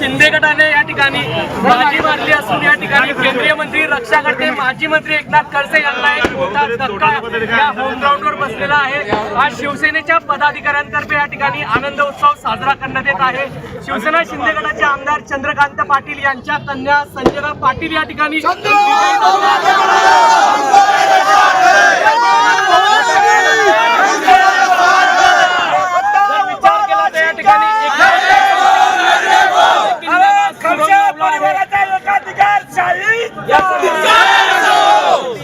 शिंदे गटाने या ठिकाणी बाजी मारली असून या ठिकाणी केंद्रीय मंत्री रक्षा खडसे, माजी मंत्री एकनाथ खडसे यांना एक मोठा धक्का या होम ग्राउंडवर बसलेला आहे। आज शिवसेनेच्या पदाधिकाऱ्यांतर्फे या ठिकाणी आनंद उत्सव साजरा करण्यात येत आहे। शिवसेना शिंदे गटाचे आमदार चंद्रकांत पाटील यांच्या कन्या संजना पाटील या ठिकाणी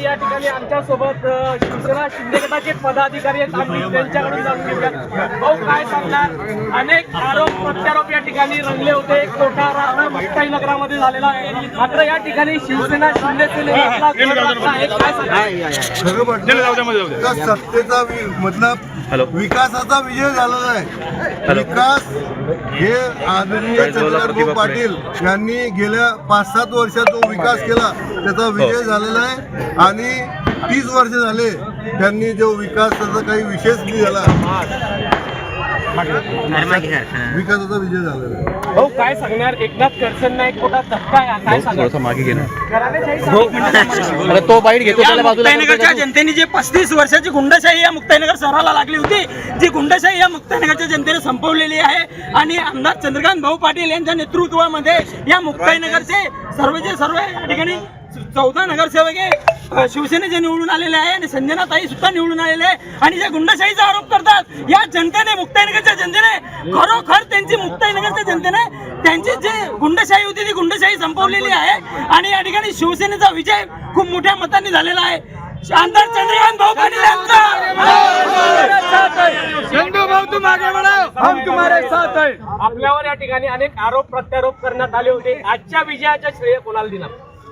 या ठिकाणी आमच्या सोबत शिवसेना शिंदे गटाचे पदाधिकारी आहेत, आम्ही त्यांच्याकडून जाणून घेऊया। भाऊ काय सांगणार, अनेक आरोप प्रत्यारोप या ठिकाणी रंगले होते, एक मोठा राणा मुक्ताई नगरामध्ये झालेला आहे, मात्र या ठिकाणी शिवसेना शिंदे सेनेला काय सांगणार? सत्तेचा मतलब विकासाचा विजय झालेला आहे। विकास हे आदरणीय चंद्रकांत पाटील यांनी गेल्या 5-7 वर्षात जो विकास केला त्याचा विजय झालेला आहे आणि 30 वर्ष झाले त्यांनी जो विकासाचा काही विशेष नाही झाला, विकासाचा विजय झालेला आहे। भाऊ काय सांगणार, एकनाथ खडसेंना एक मोठा धक्का आहे, काय सांगणार? मागे घे ना घराण्याशाही तो बाईट घेतो त्याला बाजूला। मुक्ताईनगरच्या जनतेने जी 35 वर्षाची गुंडशाही या मुक्ताईनगर शहराला लागली होती, जी गुंडशाही या मुक्ताईनगरच्या जनतेने संपवलेली आहे आणि आमदार चंद्रकांत भाऊ पाटील यांच्या नेतृत्वामध्ये या मुक्ताईनगरचे सर्वचे सर्व या ठिकाणी 14 नगरसेवक शिवसेनेचे निवडून आलेले आहे आणि संजना ताई सुद्धा निवडून आलेले आहे आणि जे गुंडशाहीचा आरोप करतात या जनतेने, मुक्ताईनगरच्या जनतेने खरोखर त्यांची मुक्ताईनगरच्या जनतेने त्यांची जी गुंडशाही होती ती गुंडशाही संपवलेली आहे आणि या ठिकाणी शिवसेनेचा विजय खूप मोठ्या मतांनी झालेला आहे। आमदार चंद्रकांत भाऊ पाटील यांचा आपल्यावर या ठिकाणी अनेक आरोप प्रत्यारोप करण्यात आले होते, आजच्या विजयाचं श्रेय कोणाला दिला?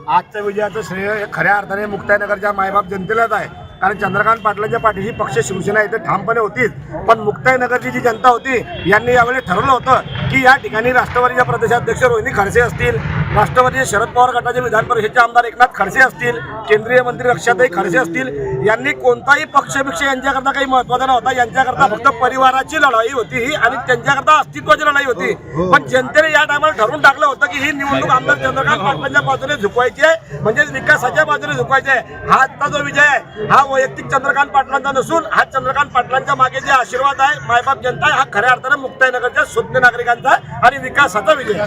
आजच्या विजयाचं श्रेय हे खऱ्या अर्थाने मुक्ताईनगरच्या मायबाप जनतेलाच आहे, कारण चंद्रकांत पाटलांच्या पाठीशी पक्ष शिवसेना इथे ठामपणे होतीच, पण मुक्ताईनगरची जी जनता होती यांनी यावेळी ठरवलं होतं की या ठिकाणी राष्ट्रवादीच्या प्रदेशाध्यक्ष रोहिणी खडसे असतील, राष्ट्रवादीचे शरद पवार गटाचे विधान परिषदेचे आमदार एकनाथ खडसे असतील, केंद्रीय मंत्री रक्षाताई खडसे असतील, यांनी कोणताही पक्षभिक्ष यांच्याकरता काही महत्त्वाचा नव्हता, यांच्याकरता फक्त परिवाराची लढाई होती ही आणि त्यांच्याकरता अस्तित्वाची लढाई होती। पण जनतेने या टायमाला ठरवून टाकलं होतं की ही निवडणूक आमदार चंद्रकांत पाटलांच्या बाजूने झुकवायची आहे, म्हणजे विकासाच्या बाजूने झुकवायची आहे। हा आजचा जो विजय आहे हा वैयक्तिक चंद्रकांत पाटलांचा नसून हा चंद्रकांत पाटलांच्या मागे जे आशीर्वाद आहे, मायबाप जनता आहे, हा खऱ्या अर्थाने मुक्ताईनगरच्या शुद्ध नागरिकांचा आणि विकासाचा विजय।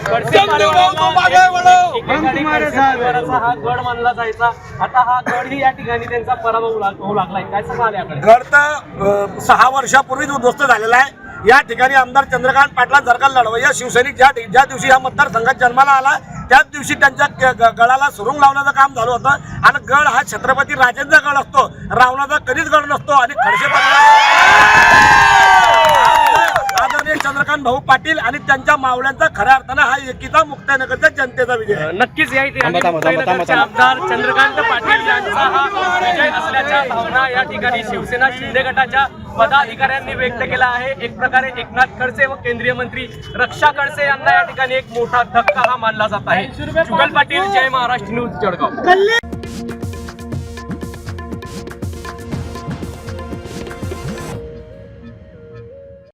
हा गड मानला जायचा, आता हा गड या ठिकाणी त्यांचा पराभव होऊ लागलाय, काय सांगाल याकडे? गड तर 6 वर्षापूर्वीच उद्ध्वस्त झालेला आहे। या ठिकाणी आमदार चंद्रकांत पाटलांसारखा लढवय्या शिवसैनिक ज्या दिवशी या मतदारसंघात जन्माला आला त्याच दिवशी त्यांच्या गडाला सुरुंग लावण्याचं काम झालं होतं आणि गड हा छत्रपती राजांचा गड असतो, रावणाचा कधीच गड नसतो आणि खडसे आदरणीय चंद्रकांत भाऊ पाटील आणि त्यांच्या मावळ्यांचा खऱ्या अर्थानं हा एकीचा मुक्ताईनगरच्या जनतेचा विजय आहे। नक्कीच या ठिकाणी मुक्ताईनगरचे आमदार चंद्रकांत पाटील यांचा हा विजय असल्याच्या भावना या ठिकाणी शिवसेना शिंदे गटाच्या पदाधिकाऱ्यांनी व्यक्त केला आहे। एक प्रकारे एकनाथ खडसे व केंद्रीय मंत्री रक्षा खडसे यांना या ठिकाणी एक मोठा धक्का हा मानला जात आहे। जुगल पाटील, जय महाराष्ट्र न्यूज, जळगाव।